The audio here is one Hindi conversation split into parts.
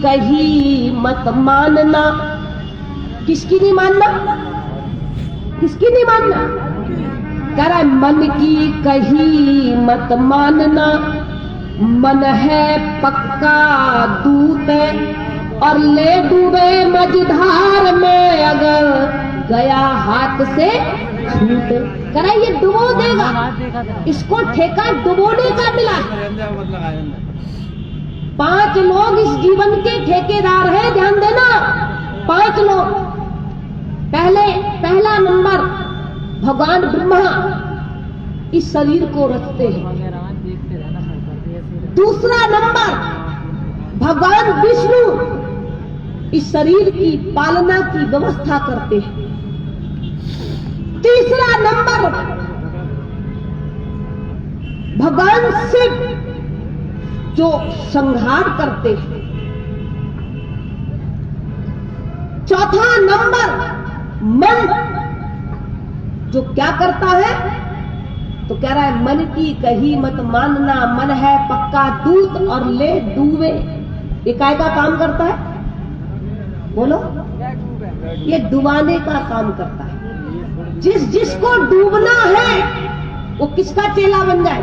कही मत मानना। किसकी नहीं मानना? किसकी नहीं मानना? कह रहा है मन की कही मत मानना, मन है पक्का दूत और ले डूबे मझधार में अगर गया हाथ से छूट। कह रहा है ये डुबो देगा, इसको ठेका डुबोने का मिला। 5 लोग इस जीवन के ठेकेदार हैं, ध्यान देना। 5 लोग। पहला नंबर भगवान ब्रह्मा इस शरीर को रचते हैं। दूसरा नंबर भगवान विष्णु इस शरीर की पालना की व्यवस्था करते हैं। तीसरा नंबर भगवान शिव जो संहार करते हैं। चौथा नंबर मन जो क्या करता है, तो कह रहा है मन की कही मत मानना, मन है पक्का दूत और ले डूबे। ये काय का काम करता है? बोलो। ये डुबाने का काम करता है। जिसको डूबना है वो किसका चेला बन जाए?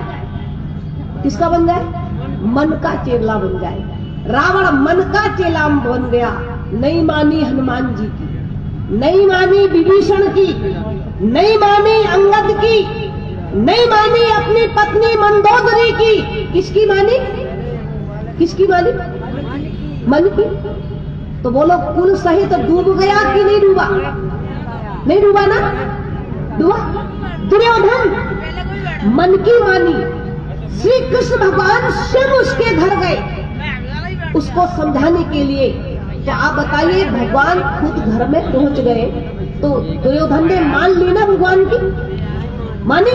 किसका बन जाए? मन का चेला बन जाए। रावण मन का चेला बन गया। नहीं मानी हनुमान जी की, नहीं मानी विभीषण की, नहीं मानी अंगद की, नहीं मानी अपनी पत्नी मंदोदरी की। किसकी मानी? किसकी मानी? मन की। तो बोलो कुल सहित डूब गया कि नहीं डूबा? नहीं डूबा ना? डूबा। दुर्योधन मन की मानी। श्री कृष्ण भगवान शिव उसके घर गए उसको समझाने के लिए। तो आप बताइए, भगवान खुद घर में पहुंच गए तो दुर्योधन ने मान ली ना भगवान की? मानी?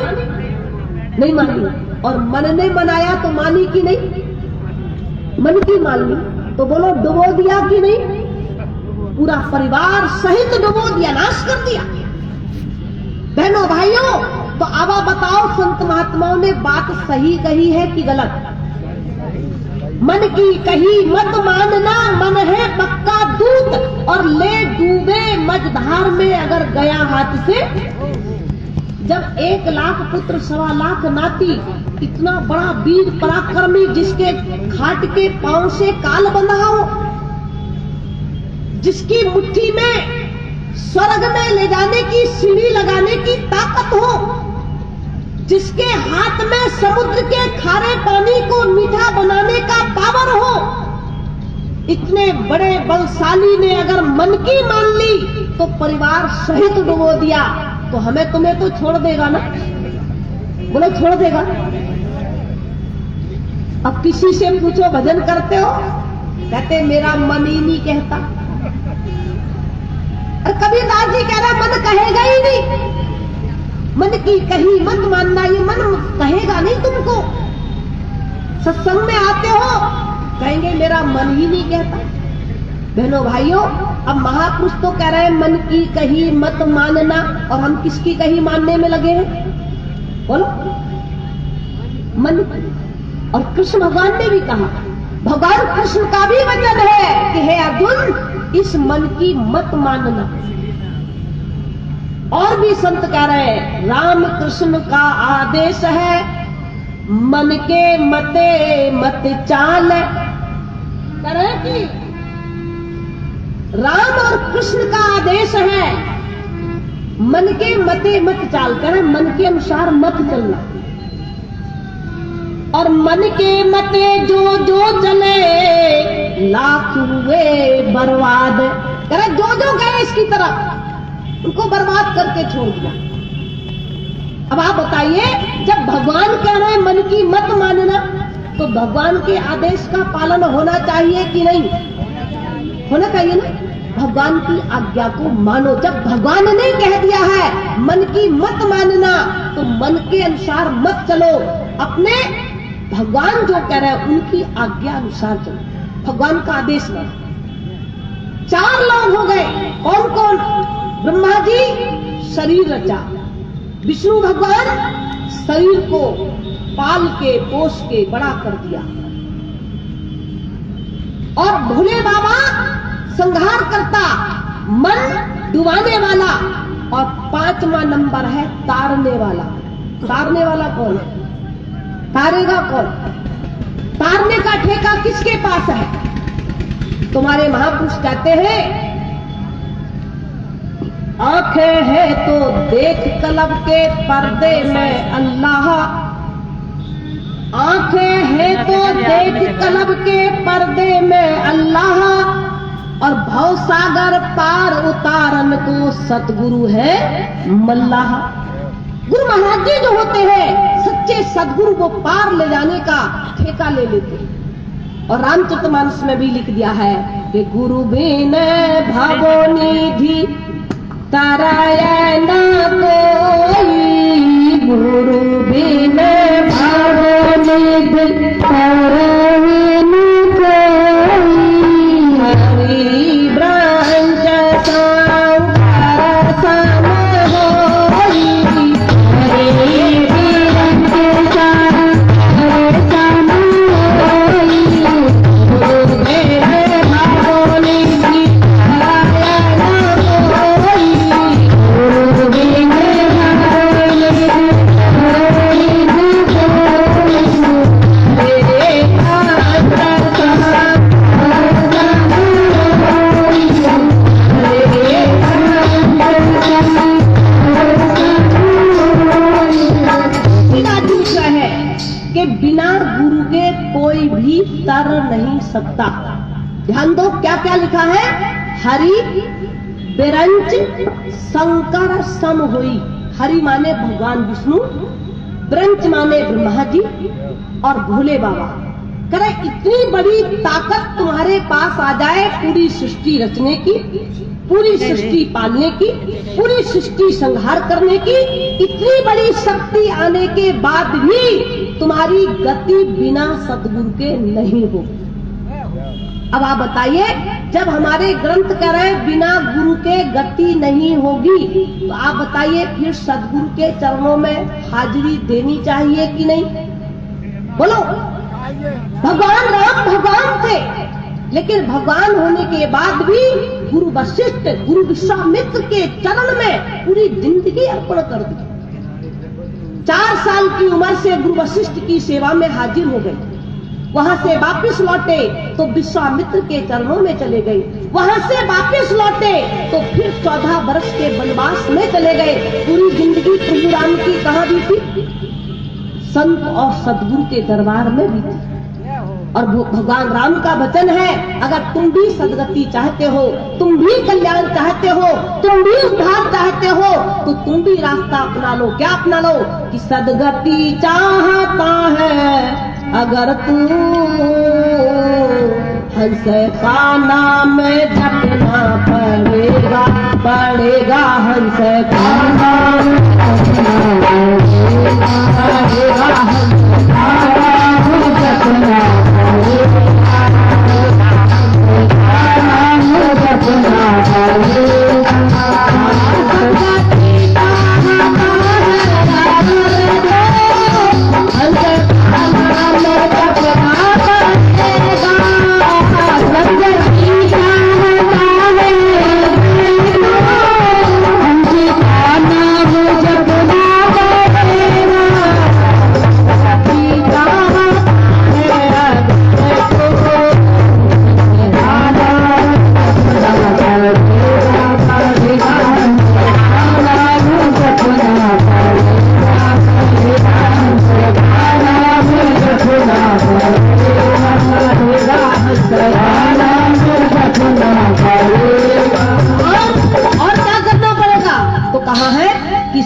नहीं मानी। और मन ने बनाया तो मानी कि नहीं? मन की मान ली। तो बोलो डुबो दिया कि नहीं? पूरा परिवार सहित डुबो दिया, नाश कर दिया। बहनों भाइयों, तो अब आप बताओ संत महात्माओं ने बात सही कही है कि गलत? मन की कही मत मानना, मन है पक्का दूत और ले डूबे मझधार में अगर गया हाथ से। जब 1 लाख पुत्र 1.25 लाख नाती, इतना बड़ा वीर पराक्रमी जिसके खाट के पांव से काल बंधा हो, जिसकी मुट्ठी में स्वर्ग में ले जाने की सीढ़ी लगाने की ताकत हो, जिसके हाथ में समुद्र के खारे पानी को मीठा बनाने का पावर हो, इतने बड़े बलशाली ने अगर मन की मान ली तो परिवार सहित डुबो दिया, तो हमें तुम्हें तो छोड़ देगा ना? बोलो छोड़ देगा। अब किसी से पूछो भजन करते हो, कहते मेरा मन ही नहीं कहता। और कबीरदास जी कह रहा मन कहेगा ही नहीं। मन की कही मत मानना, ये मन कहेगा नहीं तुमको। सत्संग में आते हो, कहेंगे मेरा मन ही नहीं कहता। बहनों भाइयों, अब महापुरुष तो कह रहे हैं मन की कही मत मानना, और हम किसकी कही मानने में लगे हैं? बोलो मन की। और कृष्ण भगवान ने भी कहा, भगवान कृष्ण का भी वचन है कि हे अर्जुन, इस मन की मत मानना। और भी संत कह रहे हैं, राम कृष्ण का आदेश है, मन के मते मत चाल। कह रहे हैं कि राम और कृष्ण का आदेश है, मन के मते मत चाल। कह रहे मन के अनुसार मत चलना, और मन के मते जो जो चले लाख हुए बर्बाद। कह रहे जो गए इसकी तरफ, उनको बर्बाद करके छोड़ दिया। अब आप बताइए, जब भगवान कह रहे हैं मन की मत मानना, तो भगवान के आदेश का पालन होना चाहिए कि नहीं? होना चाहिए ना। भगवान की आज्ञा को मानो। जब भगवान ने कह दिया है मन की मत मानना, तो मन के अनुसार मत चलो, अपने भगवान जो कह रहे हैं उनकी आज्ञा अनुसार चलो, भगवान का आदेश मानो। 4 लोग हो गए। कौन कौन? ब्रह्मा जी शरीर रचा, विष्णु भगवान शरीर को पाल के पोष के बड़ा कर दिया, और भोले बाबा संहार करता, मन डुबाने वाला। और 5वां नंबर है तारने वाला। तारने वाला कौन है? तारेगा कौन? तारने का ठेका किसके पास है? तुम्हारे महापुरुष कहते हैं, आंखें है तो देख कलब के पर्दे में अल्लाह, आंखें है तो देख कलब के पर्दे में अल्लाह, और भव सागर पार उतारन को सतगुरु है मल्लाह। गुरु महाराज जी जो होते हैं सच्चे सदगुरु को पार ले जाने का ठेका ले लेते हैं। और रामचरितमानस में भी लिख दिया है कि गुरु बिन भावो निधि ताराय न कोई, गुरु बिन भावो निधि ताराय न कोई, हरि ब्रह्म सांकर सम होई, हरि ब्रह्म सांकर सम होई, गुरु बिन भावो निधि ताराय न कोई, गुरु बिन भावो निधि ताराय न कोई, मेरे कि बिना गुरु के कोई भी तर नहीं सकता। ध्यान दो क्या क्या लिखा है, हरि बिरंच शंकर सम होई। हरि माने भगवान विष्णु, बिरंच माने ब्रह्मा जी और भोले बाबा। करे इतनी बड़ी ताकत तुम्हारे पास आ जाए पूरी सृष्टि रचने की, पूरी सृष्टि पालने की, पूरी सृष्टि संहार करने की, इतनी बड़ी शक्ति आने के बाद भी तुम्हारी गति बिना सतगुरु के नहीं होगी। अब आप बताइए, जब हमारे ग्रंथ कह रहे हैं बिना गुरु के गति नहीं होगी, तो आप बताइए फिर सदगुरु के चरणों में हाजिरी देनी चाहिए कि नहीं? बोलो। भगवान राम भगवान थे, लेकिन भगवान होने के बाद भी गुरु वशिष्ठ, गुरु विश्वामित्र के चरण में पूरी जिंदगी अर्पण कर दी। 4 साल की उम्र से गुरु वशिष्ठ की सेवा में हाजिर हो गए। वहां से वापस लौटे तो विश्वामित्र के चरणों में चले गए। वहां से वापस लौटे तो फिर 14 वर्ष के वनवास में चले गए। पूरी जिंदगी प्रभु राम की कहां बीती? संत और सदगुरु के दरबार में बीती। और भगवान राम का वचन है, अगर तुम भी सदगति चाहते हो, तुम भी कल्याण चाहते हो, तुम भी उद्धार चाहते हो, तो तुम भी रास्ता अपना लो। क्या अपना लो? कि सदगति चाहता है अगर तू, हंस का नाम जपना पड़ेगा, पड़ेगा हंस का नाम जपना पड़ेगा, हंस का नाम जपना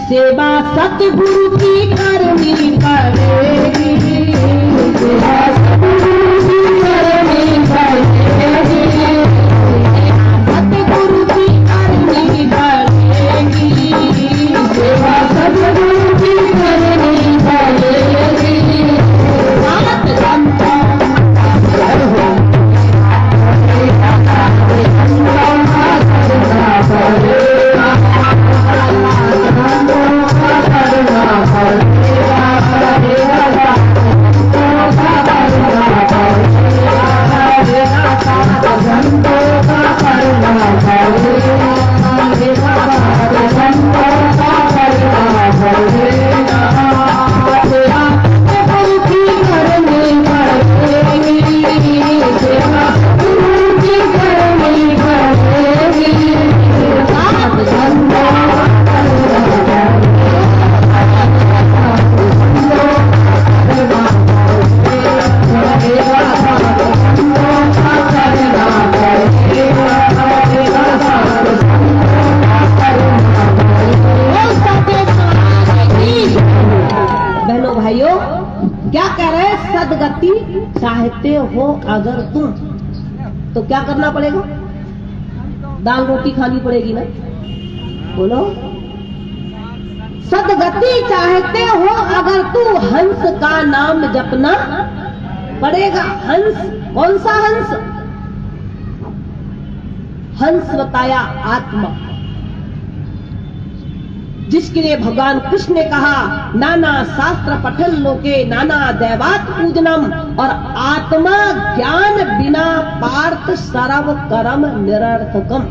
सेवा सतगुरु की करनी पड़ेगी, सेवा सतगुरु की करनी पड़ेगी, सतगुरु की करनी पड़ेगी, सेवा सतगुरु की करनी पड़ेगी। बात जनता करना तो क्या करना पड़ेगा? दाल रोटी खानी पड़ेगी ना। बोलो, सदगति चाहते हो अगर तू हंस का नाम जपना पड़ेगा। हंस, कौन सा हंस? हंस बताया आत्मा, जिसके लिए भगवान कृष्ण ने कहा नाना शास्त्र पठन लोके नाना दैवात पूजनम, और आत्मा ज्ञान बिना पार्थ सर्व कर्म निरर्थकम।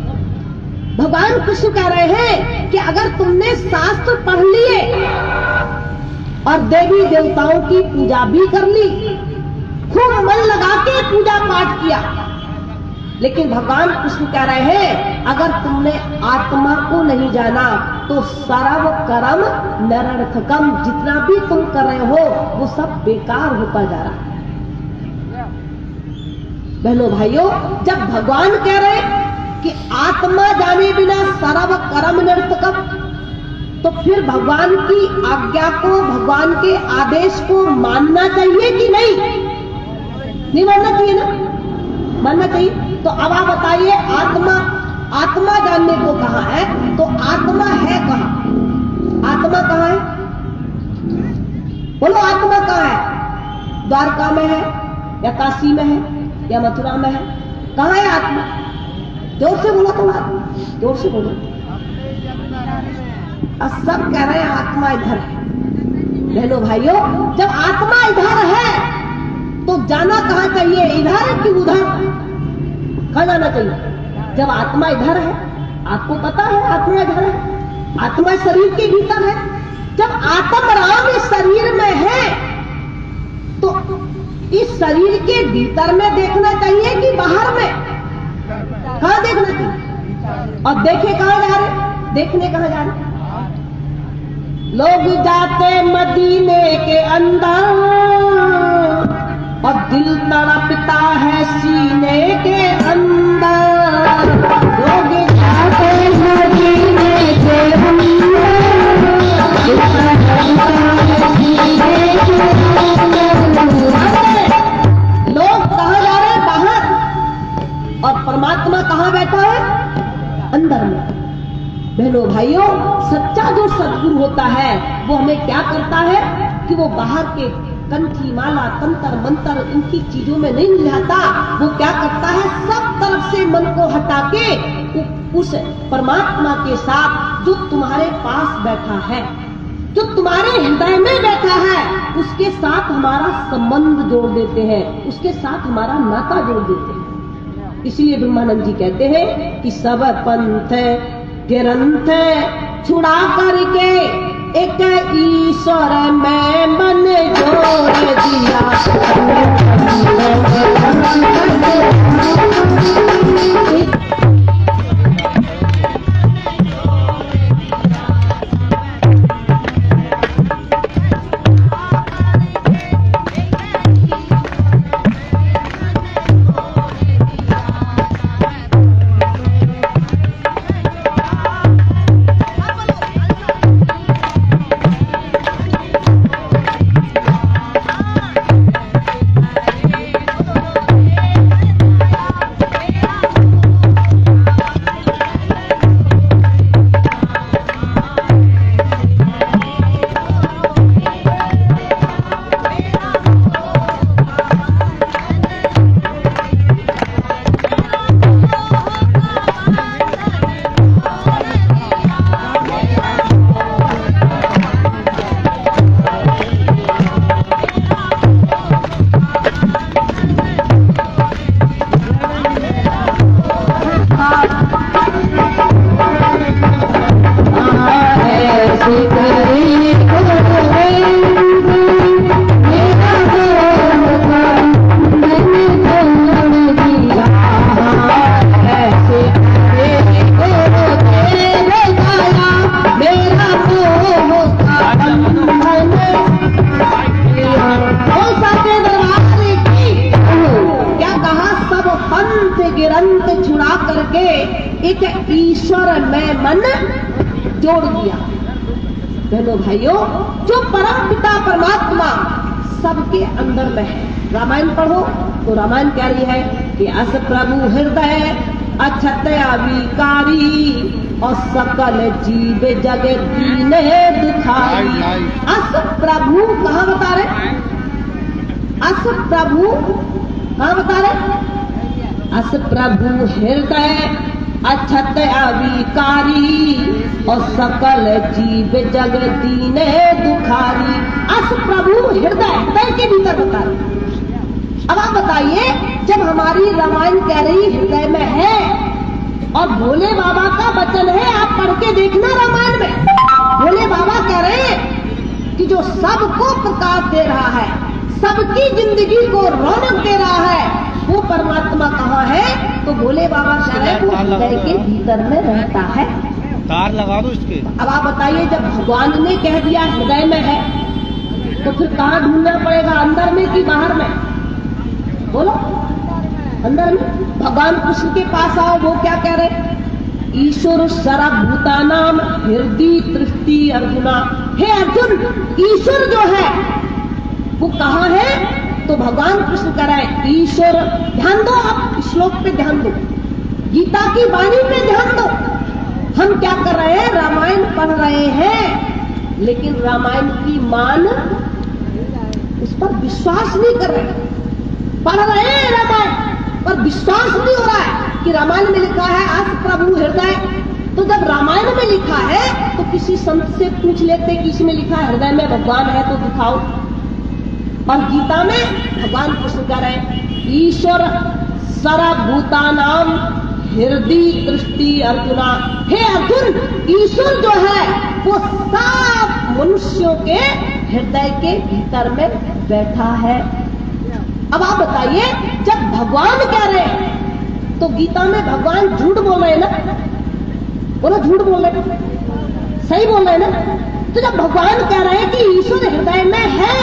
भगवान कृष्ण कह रहे हैं कि अगर तुमने शास्त्र पढ़ लिए और देवी देवताओं की पूजा भी कर ली, खूब मन लगा के पूजा पाठ किया, लेकिन भगवान कृष्ण कह रहे हैं अगर तुमने आत्मा को नहीं जाना तो सर्व कर्म निरर्थकम, जितना भी तुम कर रहे हो वो सब बेकार होता जा रहा है। बहनों भाइयों, जब भगवान कह रहे हैं कि आत्मा जाने बिना सर्व कर्म निरर्थकम, तो फिर भगवान की आज्ञा को, भगवान के आदेश को मानना चाहिए कि नहीं? नहीं मानना चाहिए ना, मानना चाहिए। तो अब आप बताइए, आत्मा जानने को कहा है, तो आत्मा है कहां? आत्मा कहां है? बोलो, आत्मा कहां है? द्वारका में है या काशी में है या मथुरा में है? कहां है आत्मा? जोर से बोलो, तुम आत्मा जोर से बोलो। अब सब कह रहे हैं आत्मा इधर है। बहनों भाइयों, जब आत्मा इधर है तो जाना कहां चाहिए? इधर कि उधर? कहां जाना चाहिए? जब आत्मा इधर है, आपको पता है आत्मा इधर है, आत्मा शरीर के भीतर है। जब आत्म राम इस शरीर में है तो इस शरीर के भीतर में देखना चाहिए कि बाहर में? कहां देखना चाहिए? और देखे कहां जा रहे? देखने कहां जा रहे? लोग जाते मदीने के अंदर और दिल तड़पता है सीने के अंदर। लोग जाते मदीने के अंदर, दिल तड़पता है सीने के अंदर। लोग कहां जा रहे हैं? बाहर। और परमात्मा कहां बैठा है? अंदर में। बहनों भाइयों, सच्चा जो सद्गुरु होता है वो हमें क्या करता है कि वो बाहर के कंठी माला तंत्र मंत्र इनकी चीजों में नहीं मिलाता। वो क्या करता है, सब तरफ से मन को हटा के उस परमात्मा के साथ जो तुम्हारे पास बैठा है, जो तुम्हारे हृदय में बैठा है, उसके साथ हमारा संबंध जोड़ देते हैं, उसके साथ हमारा नाता जोड़ देते हैं। इसलिए ब्रह्मानंद जी कहते हैं कि सब पंथ ग्रंथ छुड़ा करके एक ईश्वर में मन जोड़ दिया। एक ईश्वर में मन जोड़ दिया। बहनों भाइयों, जो परम पिता परमात्मा सबके अंदर में है। रामायण पढ़ो तो रामायण कह रही है कि अस प्रभु हृदय अछत अविकारी और सकल जीव जग दीने दुखाई। अस प्रभु कहाँ बता रहे? अस प्रभु कहाँ बता रहे? अस प्रभु हृदय अछत अविकारी और सकल जीव जग दीने दुखारी। अस प्रभु हृदय के भीतर बता रहे। अब आप बताइए, जब हमारी रामायण कह रही हृदय में है और भोले बाबा का वचन है, आप पढ़ के देखना रामायण में। भोले बाबा कह रहे हैं कि जो सबको प्रकाश दे रहा है, सबकी जिंदगी को रौनक दे रहा है, वो परमात्मा कहाँ है? तो भोले बाबा कह रहे हैं वो हृदय के भीतर में रहता है। तार लगा दो इसके। अब आप बताइए, जब भगवान ने कह दिया हृदय में है, तो फिर कहाँ ढूंढना पड़ेगा, अंदर में कि बाहर में? बोलो, अंदर में। भगवान कृष्ण के पास आओ, वो क्या कह रहे? ईश्वर सर्वभूतानाम हृदय दृष्टि अर्जुना। हे अर्जुन, ईश्वर जो है वो कहाँ है? तो भगवान कृष्ण कह रहे हैं ईश्वर। ध्यान दो, आप श्लोक पे ध्यान दो, गीता की वाणी पे ध्यान दो। हम क्या कर रहे हैं? रामायण पढ़ रहे हैं, लेकिन रामायण की मान उस पर विश्वास नहीं कर रहे। पढ़ रहे हैं रामायण, पर विश्वास नहीं हो रहा है कि रामायण में लिखा है अस प्रभु हृदय। तो जब रामायण में लिखा है तो किसी संत से पूछ लेते कि इसमें लिखा है हृदय में भगवान है तो दिखाओ। और गीता में भगवान कृष्ण कह रहे हैं ईश्वर सर्वभूतानाम हृदय दृष्टि अर्जुना। हे अर्जुन, ईश्वर जो है वो सब मनुष्यों के हृदय के भीतर में बैठा है। अब आप बताइए, जब भगवान कह रहे हैं तो गीता में भगवान झूठ बोल रहे हैं ना? बोलो, झूठ बोल रहे हैं, सही बोल रहे हैं ना? तो जब भगवान कह रहे हैं कि ईश्वर हृदय में है,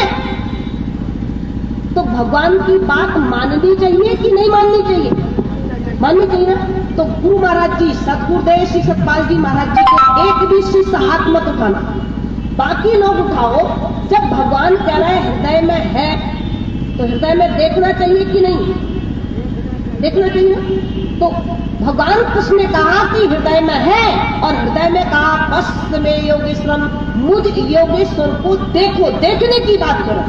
तो भगवान की बात माननी चाहिए कि नहीं माननी चाहिए? माननी चाहिए ना। तो गुरु महाराज जी, सतगुरुदेव श्री सतपाल जी महाराज जी को एक भी शिष्य हाथ मत उठाना, बाकी लोग उठाओ। जब भगवान कह रहे हैं हृदय में है, तो हृदय में देखना चाहिए कि नहीं? देखना चाहिए ना। तो भगवान कृष्ण ने कहा कि हृदय में है, और हृदय में कहा पश्च में योगेश्वरम, मुझ योगेश्वर को देखो। देखने की बात करो।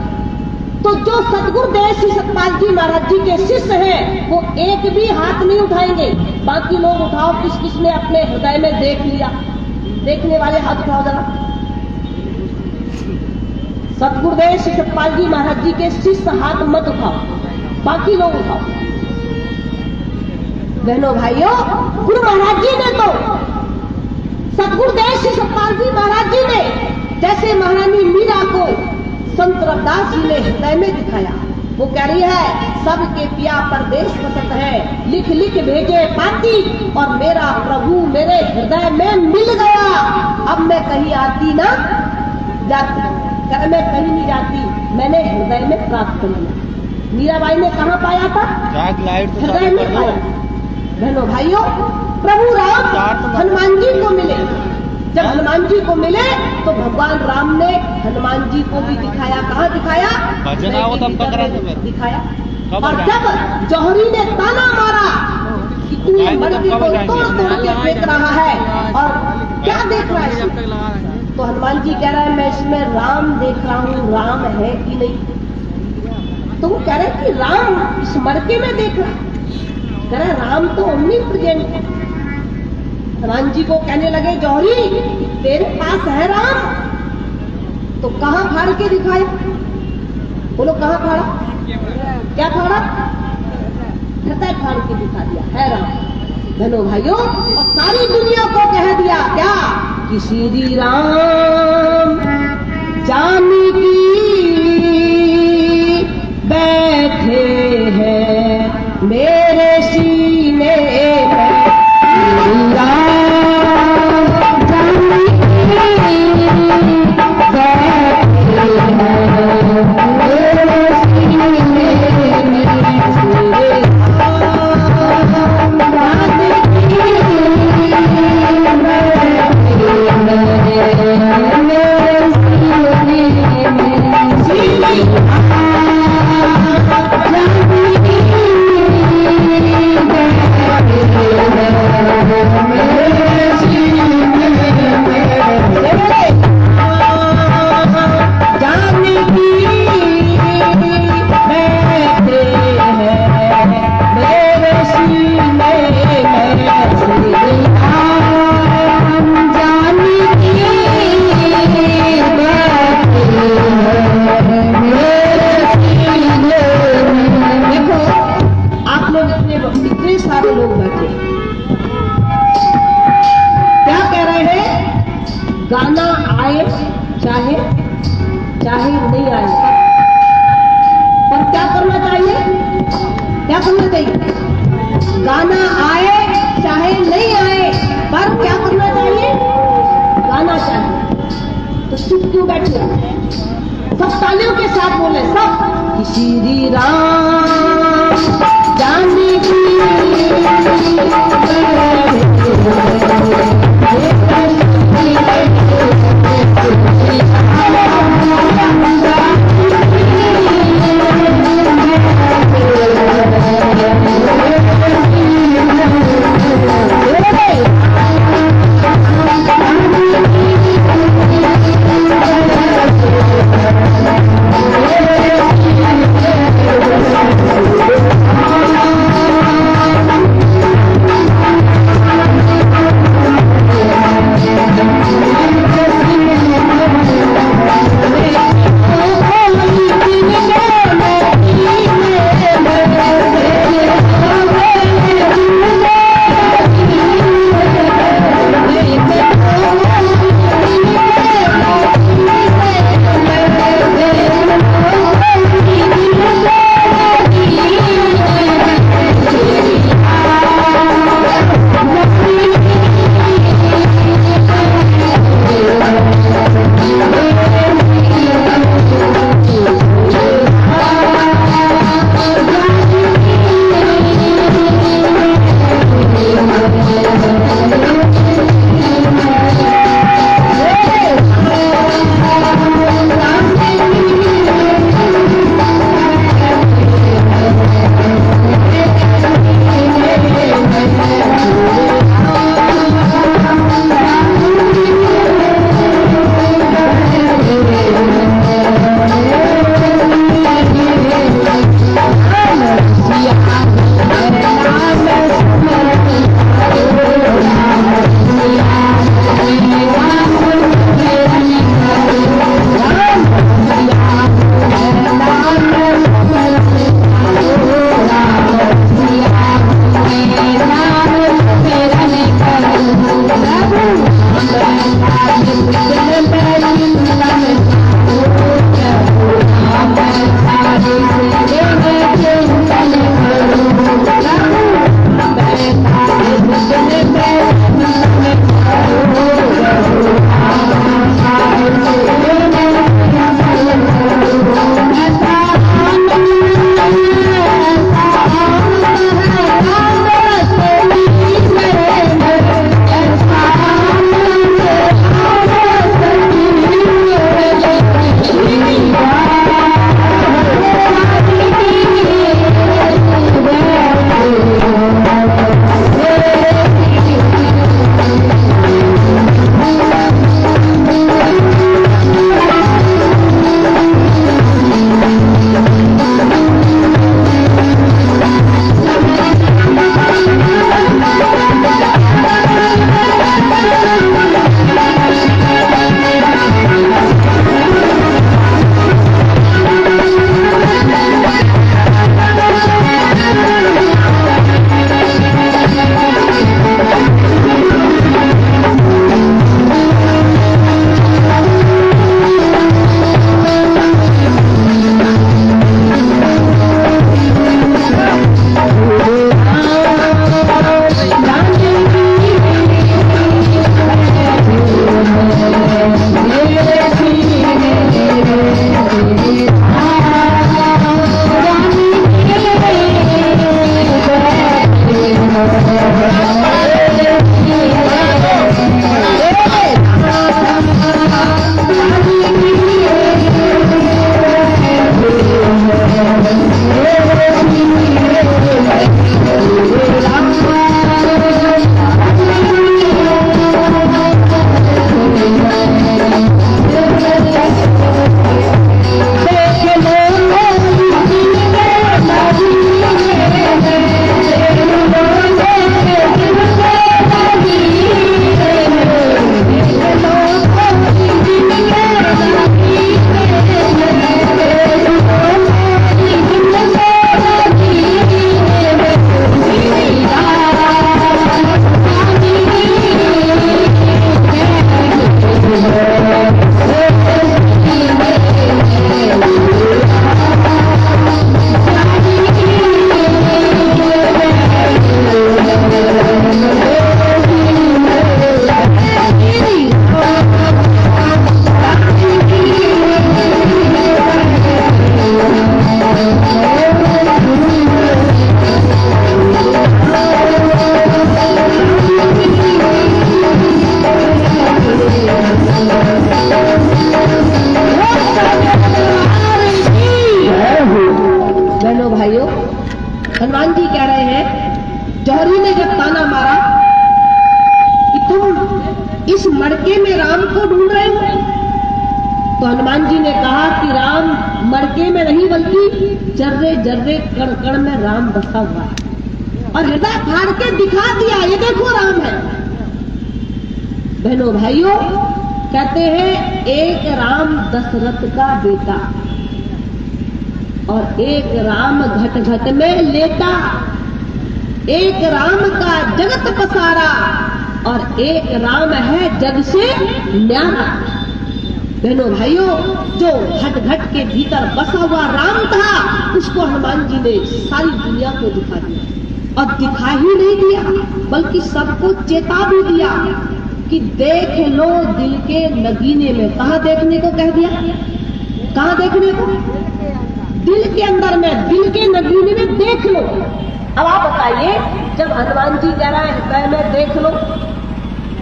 तो जो सतगुरुदेव श्री सतपाल जी महाराज जी के शिष्य हैं, वो एक भी हाथ नहीं उठाएंगे। बाकी लोग उठाओ, किस किसने अपने हृदय में देख लिया? देखने वाले हाथ उठाओ जरा। सतगुरुदेव श्री सतपाल जी महाराज जी के शिष्य हाथ मत उठाओ, बाकी लोग उठाओ। बहनों भाइयों, गुरु महाराज जी ने तो, सतगुरुदेव श्री सतपाल जी महाराज जी ने जैसे महारानी मीरा को संत रविदास जी ने हृदय में दिखाया। वो कह रही है सबके पिया परदेश बसत है, लिख लिख भेजे पाती, और मेरा प्रभु मेरे हृदय में मिल गया। अब मैं कहीं आती ना जाती, मैं कहीं नहीं जाती, मैंने हृदय में प्राप्त कर लिया। मीराबाई ने कहाँ पाया था? हृदय में पाया। बहनों भाइयों, प्रभु राम हनुमान जी को मिले। जब हनुमान जी को मिले तो भगवान राम ने हनुमान जी को भी दिखाया। कहाँ दिखाया? दिखाया। और जब जौहरी ने ताना मारा कि तू मड़की को तोड़ तोड़ के फेंक रहा है और क्या देख रहा है, तो हनुमान जी कह रहा है मैं इसमें राम देख रहा हूँ, राम है कि नहीं? तो वो कह रहे कि राम इस मड़के में देख रहा है। कह रहे राम तो ओमनी प्रेजेंट है। हनुमान जी को कहने लगे जौहरी तेरे पास है राम? तो कहाँ फाड़ के दिखाया? बोलो कहाँ फाड़ा? क्या फाड़ा? हृदय फाड़ के दिखा दिया है राम। बहनों भाइयों, और सारी दुनिया को कह दिया क्या कि श्री राम जानकी बैठे हैं मेरे सीने में। सारे लोग बैठे। क्या कह रहे हैं? गाना आए चाहे चाहे नहीं आए, पर क्या करना चाहिए? क्या करना चाहिए? गाना आए चाहे नहीं आए, पर क्या करना चाहिए? गाना चाहिए। तो चुप क्यों बैठे? सब तालियों के साथ बोले, सब कि श्री राम जानकी जर्रे जर्रे कण कण में राम बसा हुआ है और हृदय फाड़ के दिखा दिया, ये देखो राम है। बहनों भाइयों, कहते हैं एक राम दशरथ का बेटा और एक राम घट घट में लेटा, एक राम का जगत पसारा और एक राम है जग से न्यारा। बहनों भाइयों, जो घट घट के भीतर बसा हुआ राम था, उसको हनुमान जी ने सारी दुनिया को दिखा दिया और दिखा ही नहीं दिया बल्कि सबको चेता भी दिया कि देख लो दिल के नगीने में। कहाँ देखने को कह दिया? कहाँ देखने को? दिल के अंदर में, दिल के नगीने में देख लो। अब आप बताइए, जब हनुमान जी कह रहे हैं हृदय में देख लो,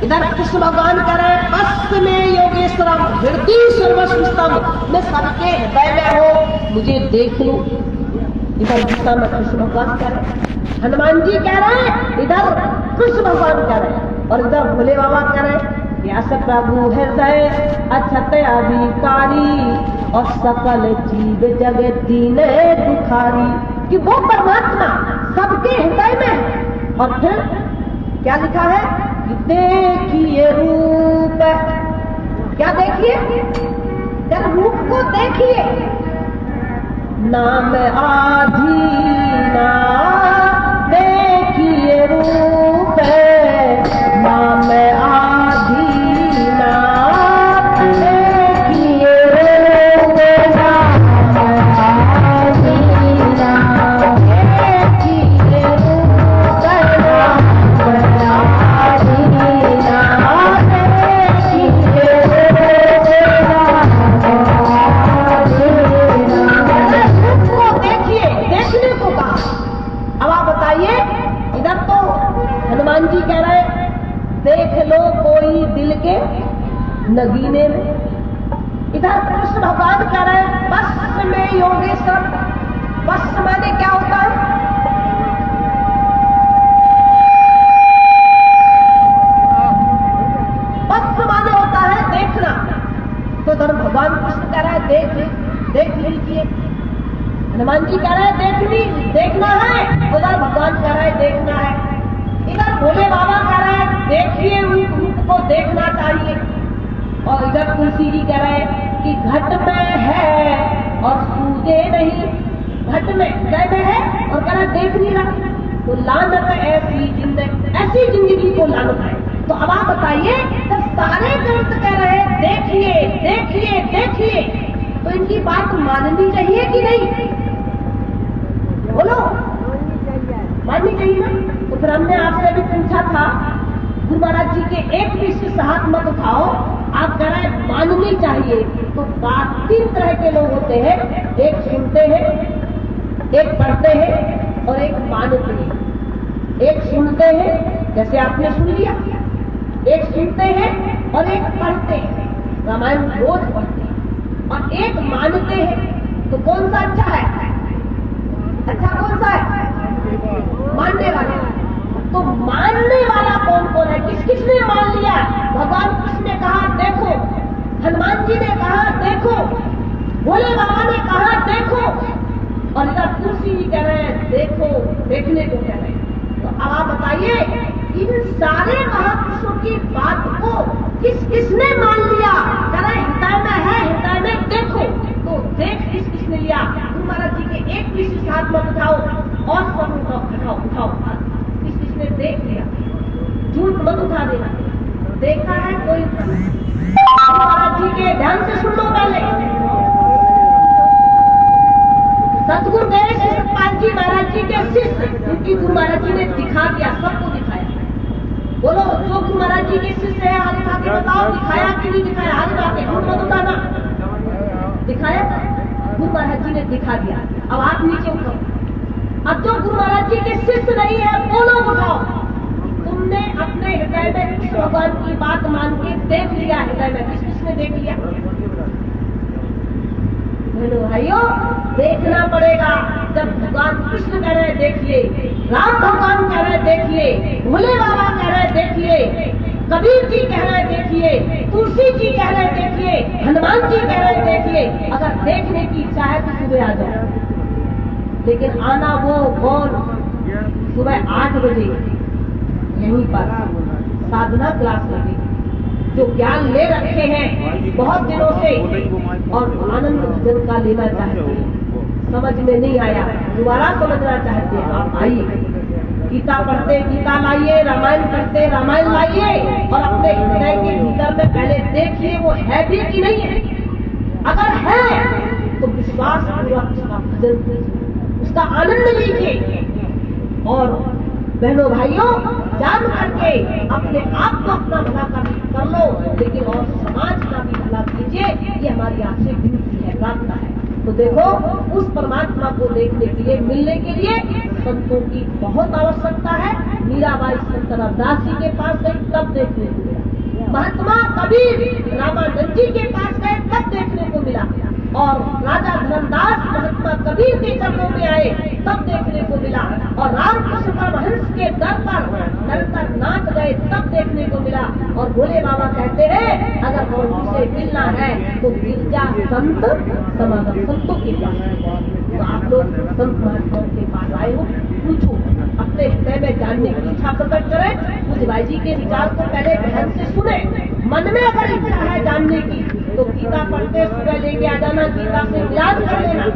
इधर कृष्ण भगवान कह रहे हैं बस में योगेश्वरम हृदय सर्वस्वतम, मैं सबके हृदय में हो, मुझे देख लो। इधर गीता में कृष्ण भगवान कह रहे हैं, हनुमान जी कह रहे हैं, इधर कृष्ण भगवान कह रहे हैं और इधर भोले बाबा कह रहे हैं व्यास प्रभु हृदय अछत अभिकारी और सकल जीव जगत दीने दुखारी। कि वो परमात्मा सबके हृदय में है। और फिर क्या लिखा है कि देखिए रूप, क्या देखिए? जब रूप को देखिए, नाम आधीना देखिए रूप, नाम आधीना देखिए रूप, नाम आधीना देखिए रूप, नाम आधीना देखिए रूप। देखिए, देखने को कहा। अब आप बताइए, इधर तो हनुमान जी कह रहे हैं देख लो कोई दिल के नगीने में, इधर कृष्ण भगवान कह रहे हैं बस में योगेश्वर। बस माने क्या होता है? बस माने होता है देखना। तो इधर भगवान कृष्ण कह रहे हैं देख लीजिए, हनुमान जी कह रहे हैं देखना है, उधर भगवान कह रहे हैं देखना है। इधर भोले बाबा कह रहे हैं देखिए रूप को देखना चाहिए और इधर तुलसी जी कह रहे हैं कि घट में है और सूझे नहीं, घट में हृदय में है और कह रहा देख नहीं रहा। तो लानत ऐसी जिंदगी को लानत है। तो अब आप बताइए, जब सारे ग्रंथ कह रहे हैं देखिए देखिए देखिए, तो इनकी बात माननी चाहिए कि नहीं? बोलो, माननी चाहिए ना? तो फिर हमने आपसे भी पूछा था, गुरु महाराज जी के एक भी शिष्य हाथ मत उठाओ, आप कह रहे हैं माननी चाहिए। तो बात तीन तरह के लोग होते हैं, एक सुनते हैं, एक पढ़ते हैं और एक मानते हैं। एक सुनते हैं, जैसे आपने सुन लिया, एक सुनते हैं और एक पढ़ते हैं, रामायण रोज पढ़ते हैं, और एक मानते हैं। तो कौन सा अच्छा है? अच्छा कौन सा है? मानने वाला। तो मानने वाला कौन है? किसने मान लिया? भगवान कृष्ण ने कहा देखो, हनुमान जी ने कहा देखो, भोले बाबा ने कहा देखो, और इधर तुलसी जी कह रहे हैं देखो, देखने को कह रहे हैं। तो अब आप बताइए, इन सारे महापुरुषों की बात को किसने मान लिया? कह रहे हृदय में है, हृदय में देखो। तो देख किसने लिया? गुरु महाराज जी के एक भी शिष्य हाथ मत उठाओ और सब उठाओ। किसने देख लिया? झूठ मत उठा देना। देखा है कोई? गुरु महाराज जी के ध्यान से सुन लो पहले। सतगुरुदेव सतपाल जी महाराज जी के शिष्य, उनकी गुरु महाराज जी ने दिखा दिया, सबको दिखाया। बोलो, जो गुरु महाराज जी के शिष्य है हाथ उठा के बताओ, दिखाया कि नहीं दिखाया? हाथ उठा के, झूठ मत उठाना। दिखाया? गुरु महाराज जी ने दिखा दिया। अब हाथ नीचे उठाओ। अब जो गुरु महाराज जी के शिष्य नहीं है, वो लोग उठाओ। तुमने अपने हृदय में कृष्ण भगवान की बात मान के देख लिया, हृदय में किसने देख लिया? भाइयों, देखना पड़ेगा। जब भगवान कृष्ण कह रहे देखिए, राम भगवान कह रहे देखिए, भोले बाबा कह रहे देखिए, कबीर जी कह रहे देखिए, तुलसी जी कह रहे देखिए, हनुमान जी कह रहे देखिए। अगर देखने की इच्छा है तो सुबह आ जाओ, लेकिन आना वो कौन, सुबह 8 बजे यहीं पर साधना क्लास लगी, जो ज्ञान ले रखे हैं बहुत दिनों से और आनंद भजन का लेना चाहते हैं, समझ में नहीं आया, दोबारा समझना चाहते हैं, आप आइए, गीता पढ़ते गीता लाइए, रामायण पढ़ते रामायण लाइए और अपने हृदय के भीतर में पहले देखिए वो है भी कि नहीं है। अगर है तो विश्वास पूर्वक उसका भजन कीजिए, उसका आनंद लीजिए और बहनों भाइयों जान करके अपने आप को अपना भला कर लो, लेकिन और समाज का भी भला कीजिए, ये हमारी आपसे विनती है, प्रार्थना है। तो देखो उस परमात्मा को देखने के लिए, मिलने के लिए संतों की बहुत आवश्यकता है। मीराबाई संत रविदास जी के पास गई तब देखने को मिला, महात्मा कबीर रामानंद जी के पास गए तब देखने को मिला, और राजा धर्मदास महात्मा कबीर के चरणों में आए तब देखने को मिला, और रामकृष्ण परमहंस के दर पर नाथ गए तब देखने को मिला। और भोले बाबा कहते हैं अगर प्रभु से मिलना है तो गिरजा संत समागम, संतों के पास। तो आप लोग संत महात्माओं के पास आए हो, पूछो, अपने हृदय में जानने की इच्छा प्रकट करें, पूज्य भाई जी के विचार को पहले ध्यान से सुने, मन में अगर इच्छा है जानने की तो गीता पढ़ते सुबह लेके आ जाना, गीता से मिलान कर लेना,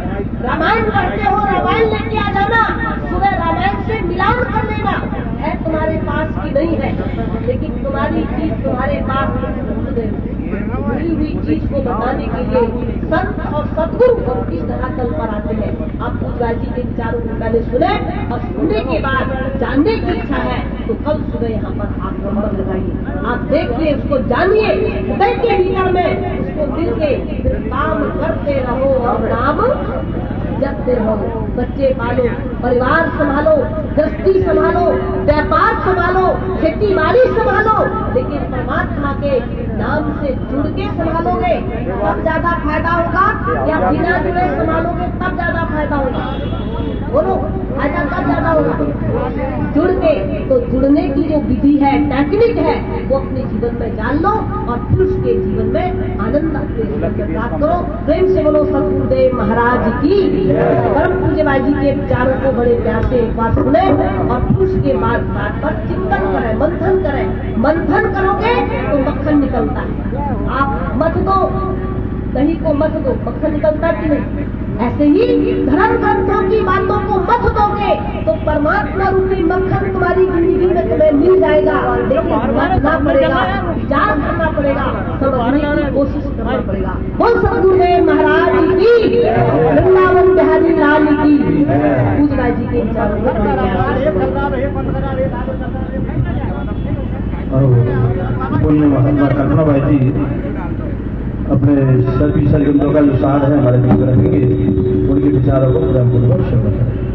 रामायण पढ़ते हो रामायण लेके आ जाना, सुबह रामायण से मिलान कर लेना। है तुम्हारे पास की नहीं है, लेकिन तुम्हारी चीज तुम्हारे पास भूली हुई चीज को बताने के लिए संत और सदगुरु किस तरह कल पर आते हैं। आप पूज्य जी के विचारों को पहले सुने और सुनने के बाद जानने की इच्छा है तो कल सुबह यहाँ पर आप नंबर लगाइए, आप देखिए, उसको जानिए, हृदय के भीतर में उसको दिल के काम करते रहो और नाम जपते रहो। बच्चे पालो, परिवार संभालो, गृहस्थी संभालो, व्यापार संभालो, खेती बाड़ी संभालो, लेकिन परमात्मा के नाम से जुड़ के संभालोगे तब ज्यादा फायदा होगा, या बिना जुड़े संभालोगे तब ज्यादा फायदा होगा। बोलो, फायदा तब ज्यादा होगा जुड़ के। तो जुड़ने की जो विधि है, टेक्निक है, वो अपने जीवन में जान लो और फिर उसके जीवन में आनंद अपने जीवन में प्राप्त करो। प्रेम से बोलो सतगुरुदेव महाराज की। परम पूज्य भाई जी के विचारों को बड़े प्यार से एक बार सुने और फिर उसके बाद बात पर चिंतन करें, मंथन करें। मंथन करोगे तो मक्खन निकलता है। आप मत दो, दही को मत दो, मक्खन निकलता कि नहीं? ऐसे ही धर्म ग्रंथों की बातों को मत दोगे तो परमात्मा रूपी मक्खन तुम्हारी जिंदगी में तुम्हें मिल जाएगा, लेकिन समझना पड़ेगा, विचार करना पड़ेगा, समझने की कोशिश करना पड़ेगा। बोल सतगुरुदेव महाराज की, वृंदावन बिहारी लाल की। पूज्य भाई जी के विचारों को पुण्य महात्मा कल्पना भाई जी अपने सभी संतों का जो सार है हमारे बीच रखेंगे, उनके विचारों को पूरा पूर्वक श्रवण करें।